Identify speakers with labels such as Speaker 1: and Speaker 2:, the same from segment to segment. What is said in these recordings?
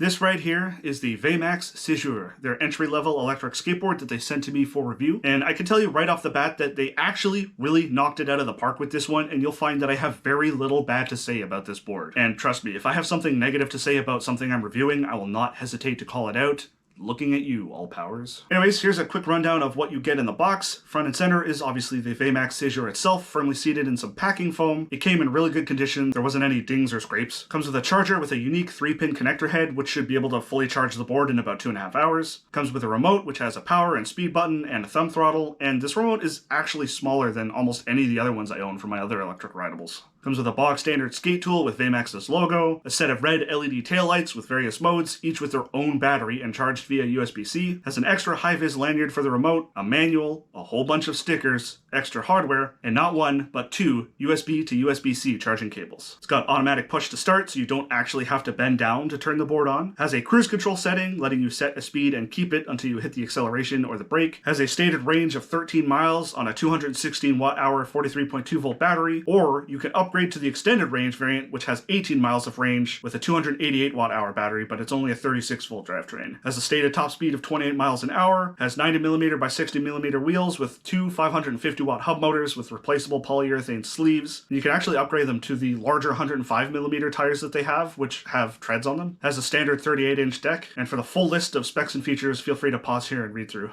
Speaker 1: This right here is the VeyMax Cejour, their entry-level electric skateboard that they sent to me for review. And I can tell you right off the bat that they actually really knocked it out of the park with this one, and you'll find that I have very little bad to say about this board. And trust me, if I have something negative to say about something I'm reviewing, I will not hesitate to call it out. Looking at you, all powers. Anyways, here's a quick rundown of what you get in the box. Front and center is obviously the VeyMax Cejour itself, firmly seated in some packing foam. It came in really good condition. There wasn't any dings or scrapes. Comes with a charger with a unique 3-pin connector head, which should be able to fully charge the board in about 2.5 hours. Comes with a remote, which has a power and speed button and a thumb throttle, and this remote is actually smaller than almost any of the other ones I own for my other electric rideables. Comes with a box standard skate tool with VeyMax's logo, a set of red LED taillights with various modes, each with their own battery and charged via USB-C, has an extra high-vis lanyard for the remote, a manual, a whole bunch of stickers, extra hardware, and not one, but 2 USB to USB-C charging cables. It's got automatic push to start, so you don't actually have to bend down to turn the board on. Has a cruise control setting, letting you set a speed and keep it until you hit the acceleration or the brake. Has a stated range of 13 miles on a 216 watt-hour 43.2 volt battery, or you can upgrade to the extended range variant, which has 18 miles of range with a 288 watt-hour battery, but it's only a 36 volt drivetrain. Has a stated top speed of 28 miles an hour, has 90mm by 60mm wheels with 2 550 watt hub motors with replaceable polyurethane sleeves. And you can actually upgrade them to the larger 105mm tires that they have, which have treads on them. Has a standard 38-inch deck, and for the full list of specs and features, feel free to pause here and read through.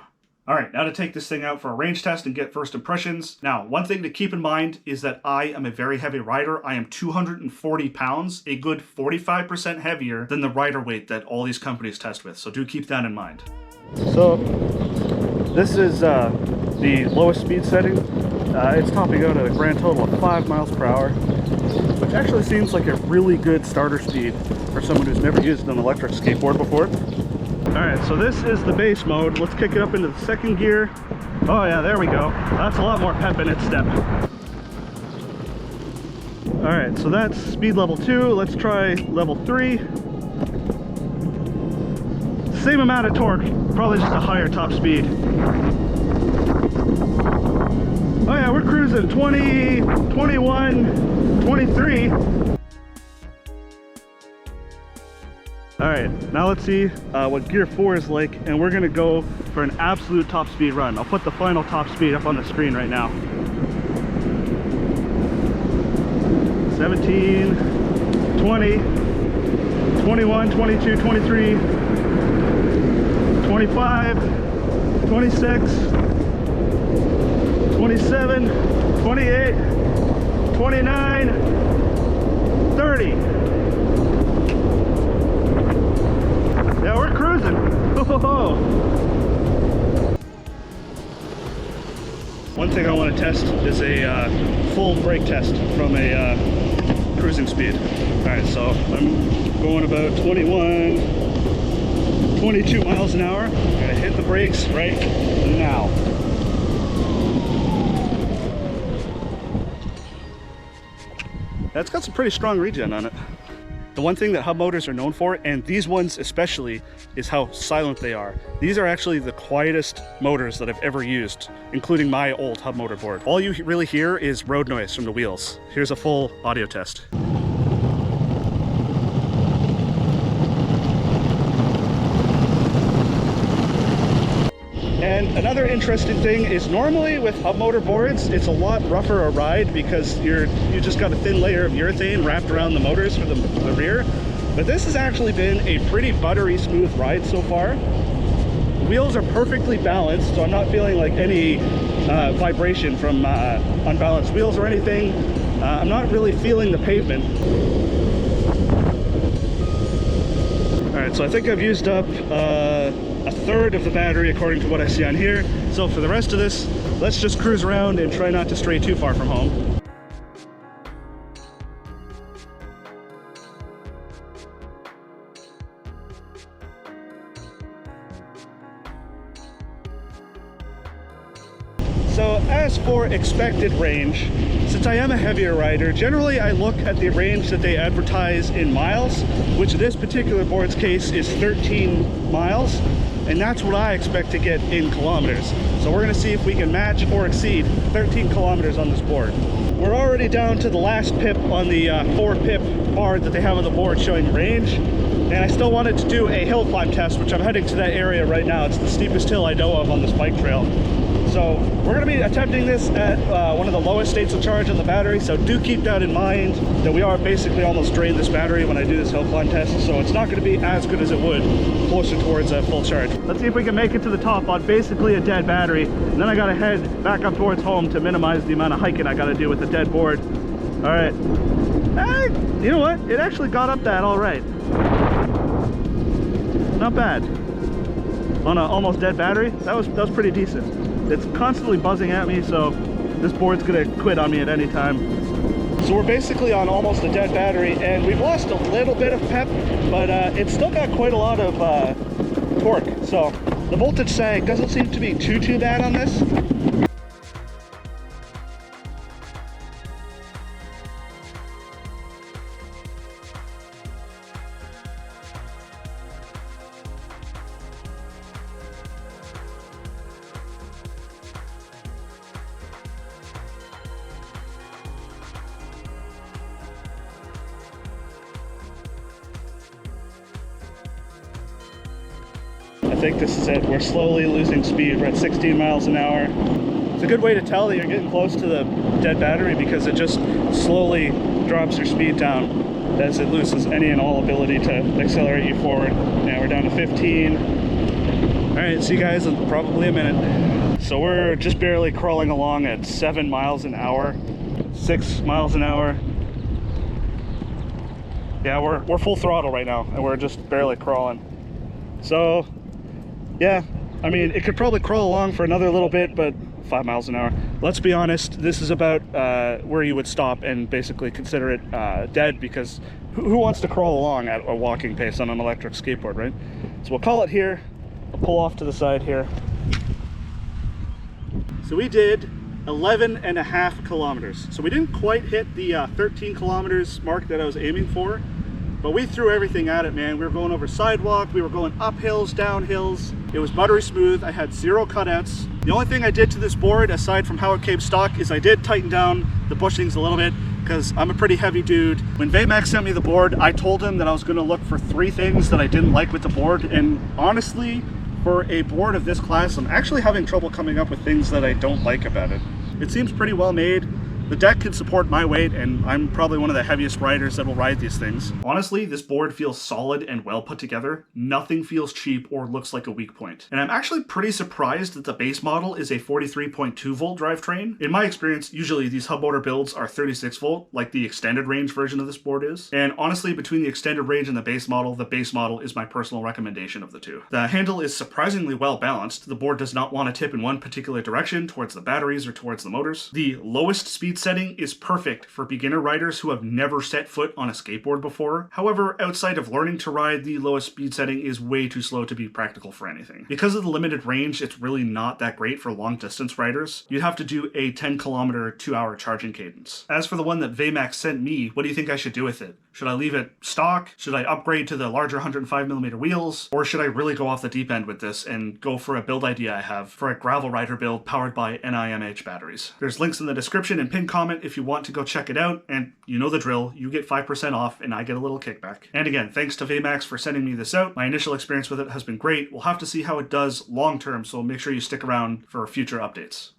Speaker 1: Alright, now to take this thing out for a range test and get first impressions. Now, one thing to keep in mind is that I am a very heavy rider. I am 240 pounds, a good 45% heavier than the rider weight that all these companies test with, so do keep that in mind. So, this is the lowest speed setting. It's topping out at a grand total of 5 miles per hour, which actually seems like a really good starter speed for someone who's never used an electric skateboard before. Alright, so this is the base mode. Let's kick it up into the second gear. Oh yeah, there we go. That's a lot more pep in its step. Alright, so that's speed level 2. Let's try level 3. Same amount of torque, probably just a higher top speed. Oh yeah, we're cruising 20, 21, 23. Alright, now let's see what gear 4 is like, and we're gonna go for an absolute top speed run. I'll put the final top speed up on the screen right now. 17, 20, 21, 22, 23, 25, 26, 27, 28, 29, 30. Yeah, we're cruising. One thing I want to test is a full brake test from a cruising speed. Alright, so I'm going about 21, 22 miles an hour. I'm going to hit the brakes right now. That's got some pretty strong regen on it. The one thing that hub motors are known for, and these ones especially, is how silent they are. These are actually the quietest motors that I've ever used, including my old hub motor board. All you really hear is road noise from the wheels. Here's a full audio test. And another interesting thing is normally with hub motor boards, it's a lot rougher a ride because you just got a thin layer of urethane wrapped around the motors for the rear. But this has actually been a pretty buttery smooth ride so far. The wheels are perfectly balanced, so I'm not feeling like any vibration from unbalanced wheels or anything. I'm not really feeling the pavement. Alright, so I think I've used up a third of the battery according to what I see on here. So for the rest of this, let's just cruise around and try not to stray too far from home. So as for expected range, since I am a heavier rider, generally I look at the range that they advertise in miles, which in this particular board's case is 13 miles, and that's what I expect to get in kilometers. So we're gonna see if we can match or exceed 13 kilometers on this board. We're already down to the last pip on the 4 pip bar that they have on the board showing range. And I still wanted to do a hill climb test, which I'm heading to that area right now. It's the steepest hill I know of on this bike trail. So we're going to be attempting this at one of the lowest states of charge on the battery. So do keep that in mind, that we are basically almost drained this battery when I do this hill climb test. So it's not going to be as good as it would closer towards a full charge. Let's see if we can make it to the top on basically a dead battery. And then I got to head back up towards home to minimize the amount of hiking I got to do with the dead board. All right. Hey, you know what? It actually got up that all right. Not bad. On an almost dead battery, that was pretty decent. It's constantly buzzing at me, so this board's gonna quit on me at any time. So we're basically on almost a dead battery, and we've lost a little bit of pep, but it's still got quite a lot of torque. So the voltage sag doesn't seem to be too bad on this. I think this is it. We're slowly losing speed. We're at 16 miles an hour. It's a good way to tell that you're getting close to the dead battery because it just slowly drops your speed down as it loses any and all ability to accelerate you forward. Now we're down to 15. All right, see you guys in probably a minute. So we're just barely crawling along at 7 miles an hour, 6 miles an hour. Yeah, we're full throttle right now, and we're just barely crawling. So yeah, I mean, it could probably crawl along for another little bit, but 5 miles an hour. Let's be honest, this is about where you would stop and basically consider it dead, because who wants to crawl along at a walking pace on an electric skateboard, right? So we'll call it here. I'll pull off to the side here. So we did 11.5 kilometers. So we didn't quite hit the 13 kilometers mark that I was aiming for, but we threw everything at it, man. We were going over sidewalk, we were going up hills, down hills. It was buttery smooth. I had 0 cutouts. The only thing I did to this board, aside from how it came stock, is I did tighten down the bushings a little bit, because I'm a pretty heavy dude. When VeyMax sent me the board, I told him that I was gonna look for 3 things that I didn't like with the board, and honestly, for a board of this class, I'm actually having trouble coming up with things that I don't like about it. It seems pretty well made. The deck can support my weight, and I'm probably one of the heaviest riders that will ride these things. Honestly, this board feels solid and well put together. Nothing feels cheap or looks like a weak point. And I'm actually pretty surprised that the base model is a 43.2 volt drivetrain. In my experience, usually these hub motor builds are 36 volt, like the extended range version of this board is. And honestly, between the extended range and the base model is my personal recommendation of the two. The handle is surprisingly well balanced. The board does not want to tip in one particular direction towards the batteries or towards the motors. The lowest speed setting is perfect for beginner riders who have never set foot on a skateboard before. However, outside of learning to ride, the lowest speed setting is way too slow to be practical for anything. Because of the limited range, it's really not that great for long distance riders. You'd have to do a 10 kilometer 2-hour charging cadence. As for the one that VeyMax sent me, what do you think I should do with it? Should I leave it stock? Should I upgrade to the larger 105mm wheels? Or should I really go off the deep end with this and go for a build idea I have for a gravel rider build powered by NIMH batteries? There's links in the description and pinned comment if you want to go check it out, and you know the drill, you get 5% off and I get a little kickback. And again, thanks to VeyMax for sending me this out. My initial experience with it has been great. We'll have to see how it does long term, so make sure you stick around for future updates.